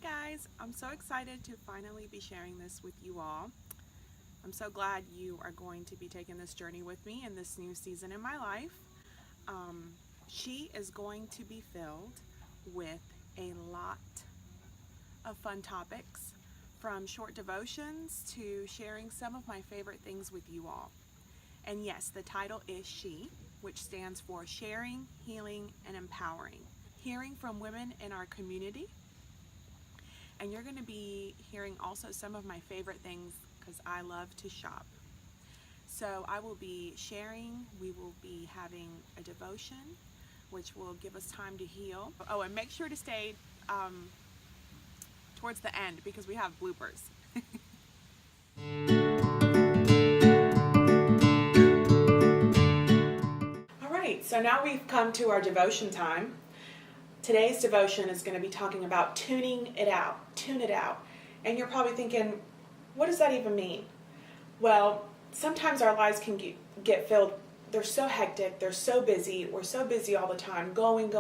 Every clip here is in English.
guys, I'm so excited to finally be sharing this with you all. I'm so glad you are going to be taking this journey with me in this new season in my life. She is going to be filled with a lot of fun topics, from short devotions to sharing some of my favorite things with you all. And yes, the title is She, which stands for Sharing, Healing, and Empowering. Hearing from women in our community. And you're going to be hearing also some of my favorite things because I love to shop. So I will be sharing, we will be having a devotion, which will give us time to heal. Oh, and make sure to stay towards the end because we have bloopers. All right, so now we've come to our devotion time. Today's devotion is going to be talking about tuning it out, tune it out. And you're probably thinking, what does that even mean? Well, sometimes our lives can get filled. They're so hectic, they're so busy, we're so busy all the time, going,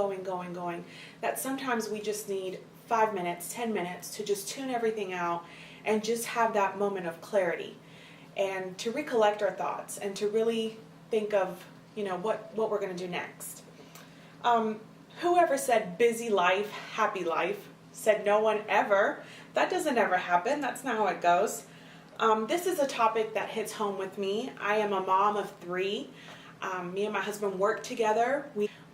that sometimes we just need 5 minutes, 10 minutes to just tune everything out and just have that moment of clarity and to recollect our thoughts and to really think of, what we're going to do next. Whoever said busy life, happy life, said no one ever. That doesn't ever happen. That's not how it goes. This is a topic that hits home with me. I am a mom of 3. Me and my husband work together.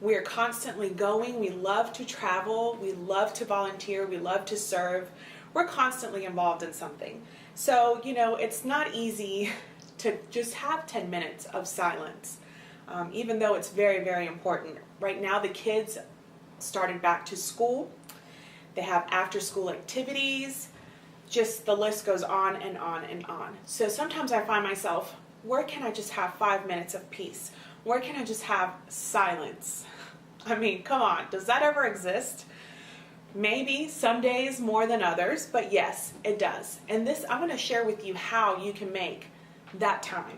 We are constantly going. We love to travel. We love to volunteer. We love to serve. We're constantly involved in something. So, it's not easy to just have 10 minutes of silence, even though it's very, very important. Right now, the kids started back to school. They have after-school activities. Just the list goes on and on and on. So sometimes I find myself, where can I just have 5 minutes of peace? Where can I just have silence? I mean, come on, does that ever exist? Maybe some days more than others, but yes, it does. And I'm going to share with you how you can make that time.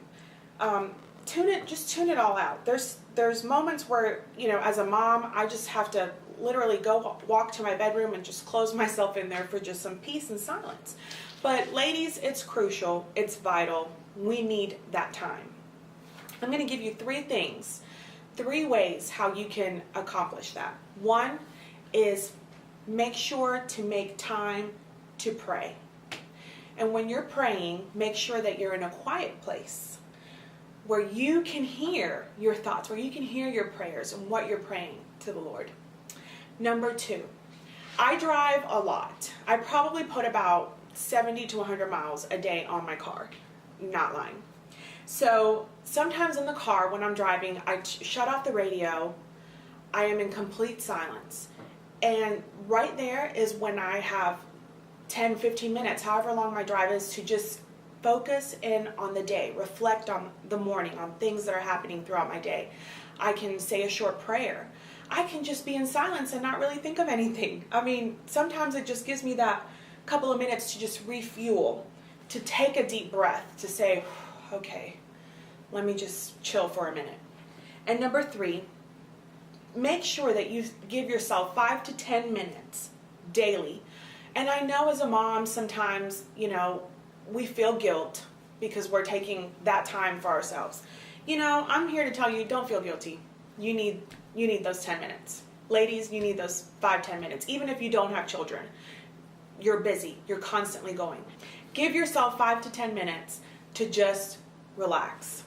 Just tune it all out. There's moments where, as a mom, I just have to literally go walk to my bedroom and just close myself in there for just some peace and silence. But ladies, it's crucial. It's vital. We need that time. I'm going to give you 3 things, 3 ways how you can accomplish that. One is make sure to make time to pray. And when you're praying, make sure that you're in a quiet place where you can hear your thoughts, where you can hear your prayers and what you're praying to the Lord. Number 2, I drive a lot. I probably put about 70 to 100 miles a day on my car. Not lying. So sometimes in the car when I'm driving, I shut off the radio. I am in complete silence. And right there is when I have 10, 15 minutes, however long my drive is, to just focus in on the day, reflect on the morning, on things that are happening throughout my day. I can say a short prayer. I can just be in silence and not really think of anything. I mean, sometimes it just gives me that couple of minutes to just refuel, to take a deep breath, to say, okay, let me just chill for a minute. And number 3, make sure that you give yourself 5 to 10 minutes daily. And I know as a mom, sometimes, we feel guilt because we're taking that time for ourselves. I'm here to tell you, don't feel guilty. You need those 10 minutes. Ladies, you need those 5-10 minutes. Even if you don't have children, you're busy. You're constantly going. Give yourself 5 to 10 minutes to just relax.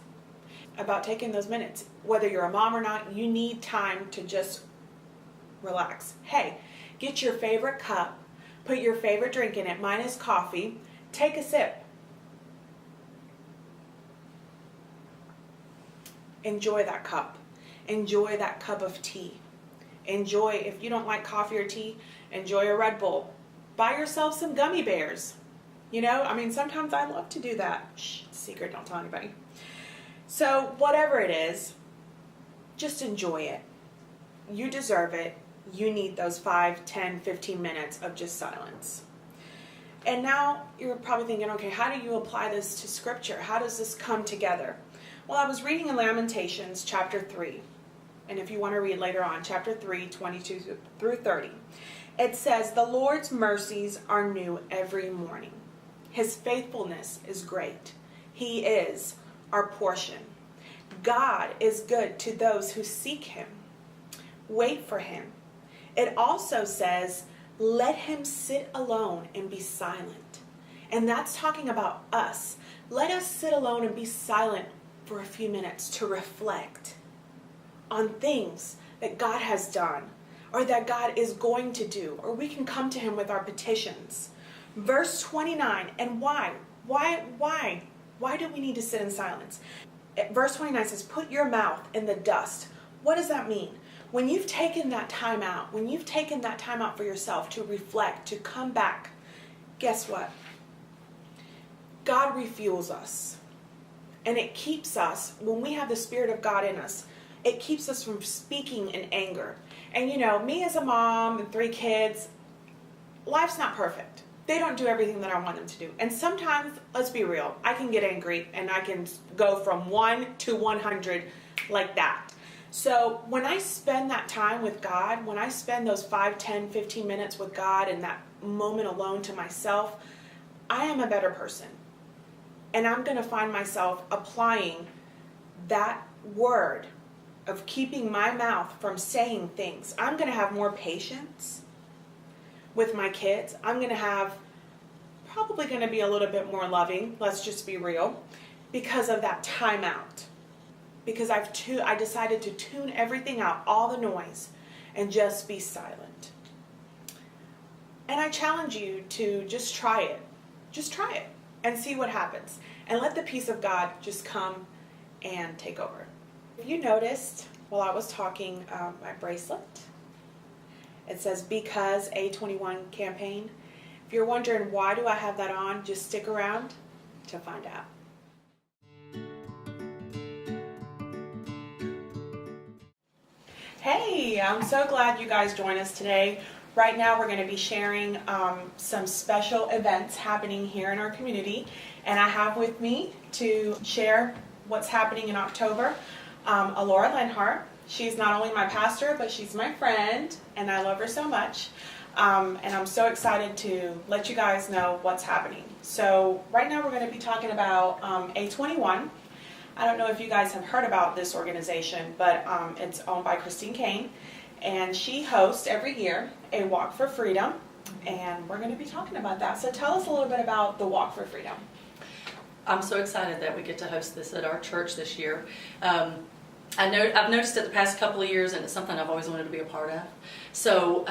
About taking those minutes, whether you're a mom or not, you need time to just relax. Hey, get your favorite cup, put your favorite drink in it. Mine is coffee. Take a sip. Enjoy that cup. Enjoy that cup of tea. Enjoy, if you don't like coffee or tea, enjoy a Red Bull. Buy yourself some gummy bears. Sometimes I love to do that. Shh, secret, don't tell anybody. So whatever it is, just enjoy it. You deserve it. You need those 5, 10, 15 minutes of just silence. And now you're probably thinking, okay, how do you apply this to Scripture? How does this come together? Well, I was reading in Lamentations chapter 3. And if you want to read later on, chapter 3, 22 through 30. It says, "The Lord's mercies are new every morning. His faithfulness is great. He is our portion. God is good to those who seek him. Wait for him." It also says, "Let him sit alone and be silent." And that's talking about us. Let us sit alone and be silent for a few minutes to reflect on things that God has done or that God is going to do, or we can come to him with our petitions. Verse 29, and why? Why do we need to sit in silence? Verse 29 says, "Put your mouth in the dust." What does that mean? When you've taken that time out, for yourself to reflect, to come back, guess what? God refuels us. And it keeps us, when we have the Spirit of God in us, it keeps us from speaking in anger. And me as a mom and 3 kids, life's not perfect. They don't do everything that I want them to do. And sometimes, let's be real, I can get angry and I can go from 1 to 100 like that. So when I spend that time with God, when I spend those 5, 10, 15 minutes with God and that moment alone to myself, I am a better person. And I'm going to find myself applying that word of keeping my mouth from saying things. I'm going to have more patience with my kids. I'm probably going to be a little bit more loving, let's just be real, because of that time out. Because I decided to tune everything out, all the noise, and just be silent. And I challenge you to just try it. Just try it and see what happens. And let the peace of God just come and take over. If you noticed while I was talking, my bracelet, it says "Because A21 campaign." If you're wondering why do I have that on, just stick around to find out. Hey, I'm so glad you guys joined us today. Right now we're going to be sharing some special events happening here in our community, and I have with me to share what's happening in October, Alora Lenhart. She's not only my pastor, but she's my friend, and I love her so much. And I'm so excited to let you guys know what's happening. So right now we're going to be talking about A21. I don't know if you guys have heard about this organization, but it's owned by Christine Kane, and she hosts every year a Walk for Freedom, and we're going to be talking about that. So tell us a little bit about the Walk for Freedom. I'm so excited that we get to host this at our church this year. I've noticed it the past couple of years, and it's something I've always wanted to be a part of. So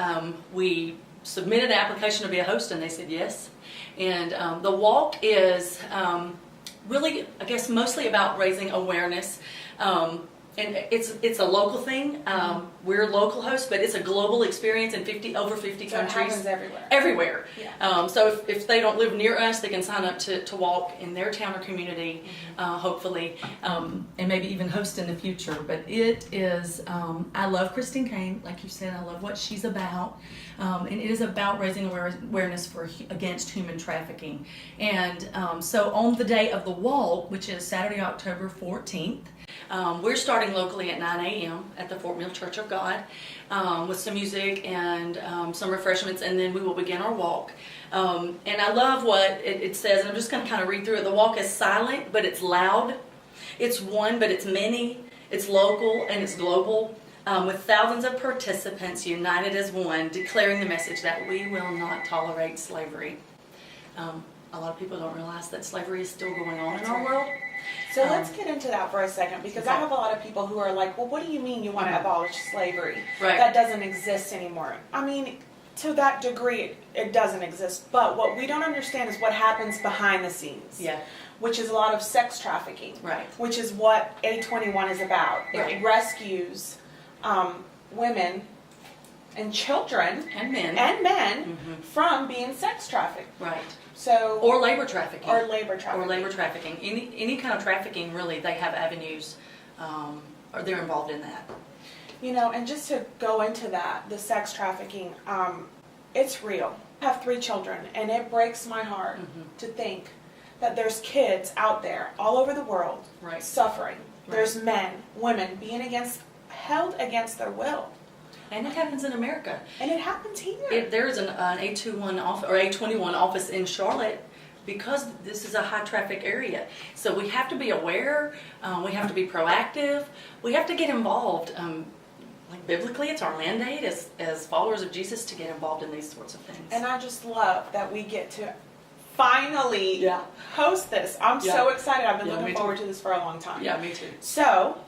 we submitted an application to be a host, and they said yes. And the walk is really, I guess, mostly about raising awareness. And it's a local thing. We're local hosts, but it's a global experience in over 50 countries. It happens everywhere. Everywhere. Yeah. So if they don't live near us, they can sign up to walk in their town or community, hopefully, and maybe even host in the future. But it is, I love Christine Kane, like you said. I love what she's about. And it is about raising awareness against human trafficking. And so on the day of the walk, which is Saturday, October 14th, we're starting locally at 9 a.m. at the Fort Mill Church of God with some music and some refreshments, and then we will begin our walk. And I love what it says, and I'm just going to kind of read through it. The walk is silent, but it's loud. It's one, but it's many. It's local, and it's global, with thousands of participants united as one, declaring the message that we will not tolerate slavery. A lot of people don't realize that slavery is still going on in our world. So let's get into that for a second, because I have a lot of people who are like, well, what do you mean you want to abolish slavery? Right. That doesn't exist anymore. I mean, to that degree, it doesn't exist. But what we don't understand is what happens behind the scenes. Yeah. Which is a lot of sex trafficking. Right. Which is what A21 is about. Right. It rescues women and children and men from being sex trafficked. Right. So or labor trafficking. Any kind of trafficking, really, they have avenues, or they're involved in that. You know, and just to go into that, the sex trafficking, it's real. I have 3 children, and it breaks my heart to think that there's kids out there all over the world suffering. Right. There's men, women being held against their will. And it happens in America. And it happens here. There is an A21 or A21 office in Charlotte because this is a high traffic area. So we have to be aware, we have to be proactive, we have to get involved. Like biblically, it's our mandate as followers of Jesus to get involved in these sorts of things. And I just love that we get to finally host this. I'm so excited. I've been looking forward to this for a long time. Yeah, me too. So,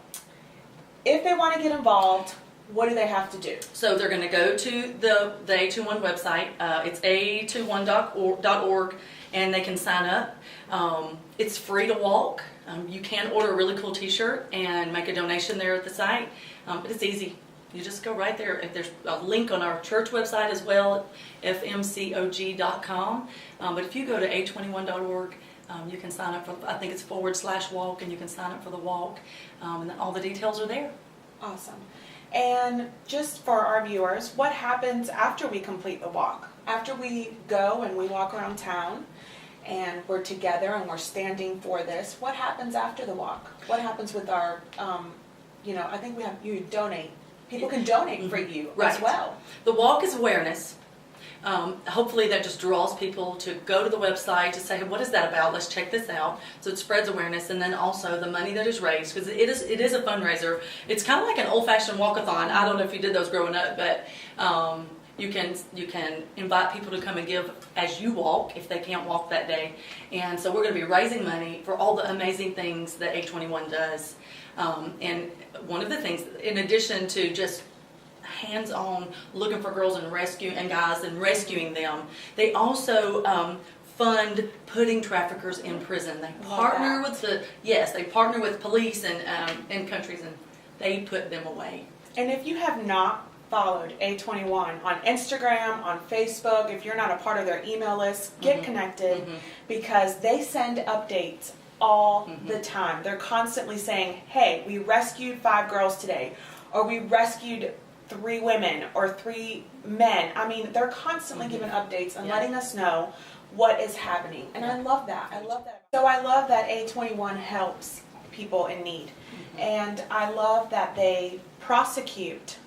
if they want to get involved, what do they have to do? So they're going to go to the A21 website. It's a21.org, and they can sign up. It's free to walk. You can order a really cool t-shirt and make a donation there at the site. But it's easy. You just go right there. There's a link on our church website as well, fmcog.com. But if you go to a21.org, you can sign up for, I think it's /walk, and you can sign up for the walk. And all the details are there. Awesome. And just for our viewers, what happens after we complete the walk? After we go and we walk around town and we're together and we're standing for this, what happens after the walk? What happens with our, I think you donate. People can donate for you as well. The walk is awareness. Hopefully that just draws people to go to the website to say, hey, what is that about? Let's check this out. So it spreads awareness, and then also the money that is raised, because it is a fundraiser. It's kind of like an old-fashioned walkathon. I don't know if you did those growing up, but you can invite people to come and give as you walk if they can't walk that day. And so we're going to be raising money for all the amazing things that A21 does. And one of the things, in addition to just hands-on looking for girls and guys and rescuing them, they also fund putting traffickers in prison. They partner with police and countries, and they put them away. And if you have not followed A21 on Instagram, on Facebook, if you're not a part of their email list, get connected, because they send updates all the time. They're constantly saying, hey, we rescued 5 girls today, or we rescued 3 women or 3 men. I mean, they're constantly giving updates and letting us know what is happening. And I love that. So I love that A21 helps people in need. And I love that they prosecute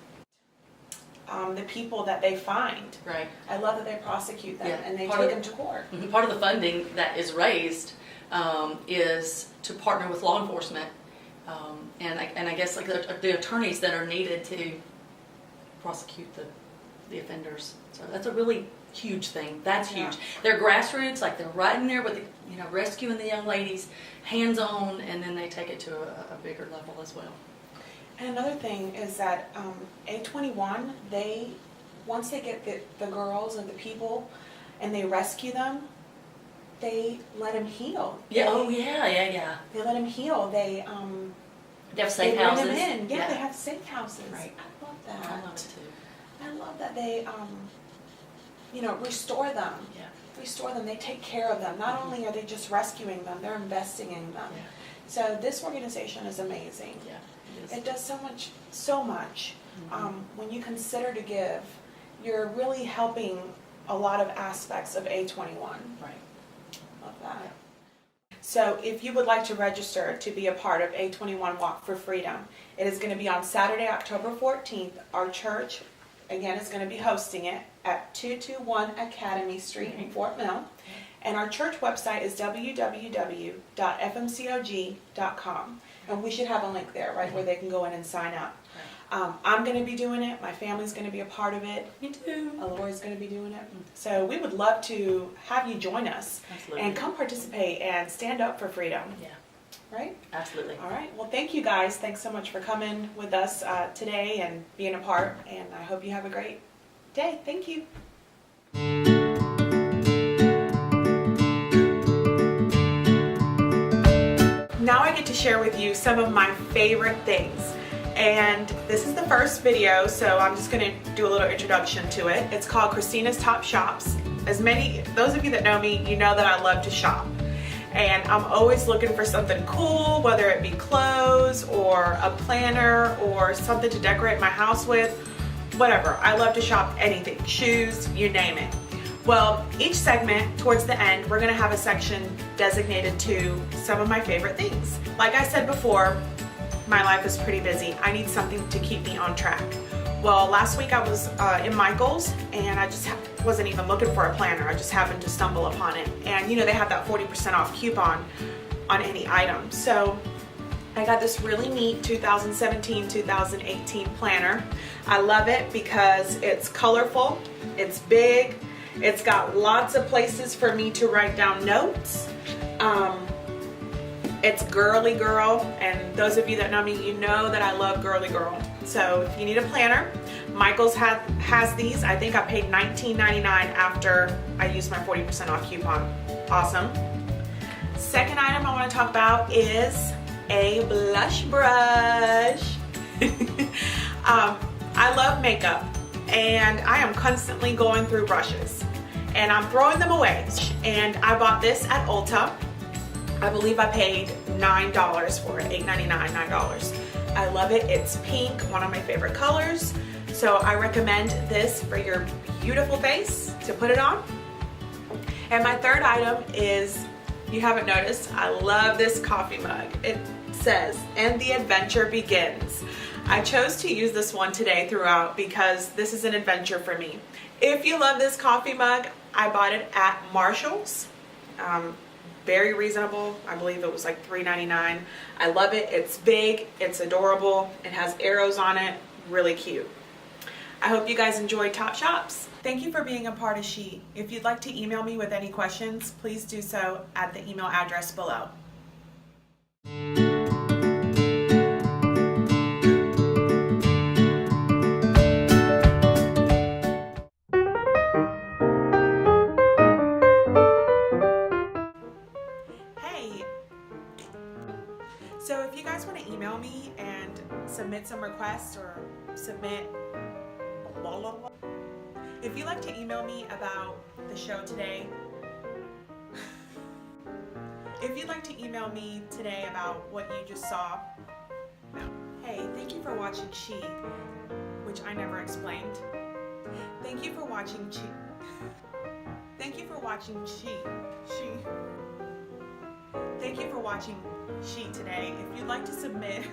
the people that they find. Right. I love that they prosecute them and they take them to court. Part of the funding that is raised is to partner with law enforcement, and I guess like the attorneys that are needed to prosecute the offenders. So that's a really huge thing. That's huge. They're grassroots, like they're right in there with rescuing the young ladies, hands on, and then they take it to a bigger level as well. And another thing is that A21, once they get the girls and the people and they rescue them, they let them heal. Yeah. They let them heal. They have safe houses. Bring them in. Yeah, they have safe houses. Right. I love that. I love it too. I love that they, restore them. Yeah. Restore them. They take care of them. Not only are they just rescuing them, they're investing in them. Yeah. So this organization is amazing. Yeah. It does so much. When you consider to give, you're really helping a lot of aspects of A21. Right. Love that. Yeah. So if you would like to register to be a part of A21 Walk for Freedom, it is going to be on Saturday, October 14th. Our church, again, is going to be hosting it at 221 Academy Street in Fort Mill. And our church website is www.fmcog.com. And we should have a link there, right, where they can go in and sign up. I'm going to be doing it. My family's going to be a part of it. Me too. Lori's going to be doing it. So we would love to have you join us. Absolutely. And come participate and stand up for freedom. Yeah. Right? Absolutely. All right. Well, thank you guys. Thanks so much for coming with us today and being a part. And I hope you have a great day. Thank you. Now I get to share with you some of my favorite things. And this is the first video, so I'm just going to do a little introduction to it. It's called Christina's Top Shops. Those of you that know me, you know that I love to shop. And I'm always looking for something cool, whether it be clothes or a planner or something to decorate my house with, whatever. I love to shop anything, shoes, you name it. Well, each segment, towards the end, we're going to have a section designated to some of my favorite things. Like I said before, my life is pretty busy. I need something to keep me on track. Well, last week I was in Michael's and I just wasn't even looking for a planner. I just happened to stumble upon it. And you know, they have that 40% off coupon on any item. So I got this really neat 2017-2018 planner. I love it because it's colorful, it's big, it's got lots of places for me to write down notes. It's girly girl, and those of you that know me, you know that I love girly girl. So if you need a planner, Michael's has these. I think I paid $19.99 after I used my 40% off coupon. Awesome. Second item I want to talk about is a blush brush. I love makeup and I am constantly going through brushes and I'm throwing them away. And I bought this at Ulta. I believe I paid $9 for it, $8.99, $9. I love it. It's pink, one of my favorite colors. So I recommend this for your beautiful face to put it on. And my third item is, you haven't noticed, I love this coffee mug. It says, "And the adventure begins." I chose to use this one today throughout because this is an adventure for me. If you love this coffee mug, I bought it at Marshall's. Very reasonable. I believe it was like $3.99. I love it. It's big, it's adorable, it has arrows on it, really cute. I hope you guys enjoyed Top Shops. Thank you for being a part of She. If you'd like to email me with any questions, please do so at the email address below. So if you guys want to email me and submit some requests or submit blah, blah, blah. If you'd like to email me about the show today, if you'd like to email me today about what you just saw, no. Hey, thank you for watching She, which I never explained. Thank you for watching She. Thank you for watching She. Thank you for watching She today. If you'd like to submit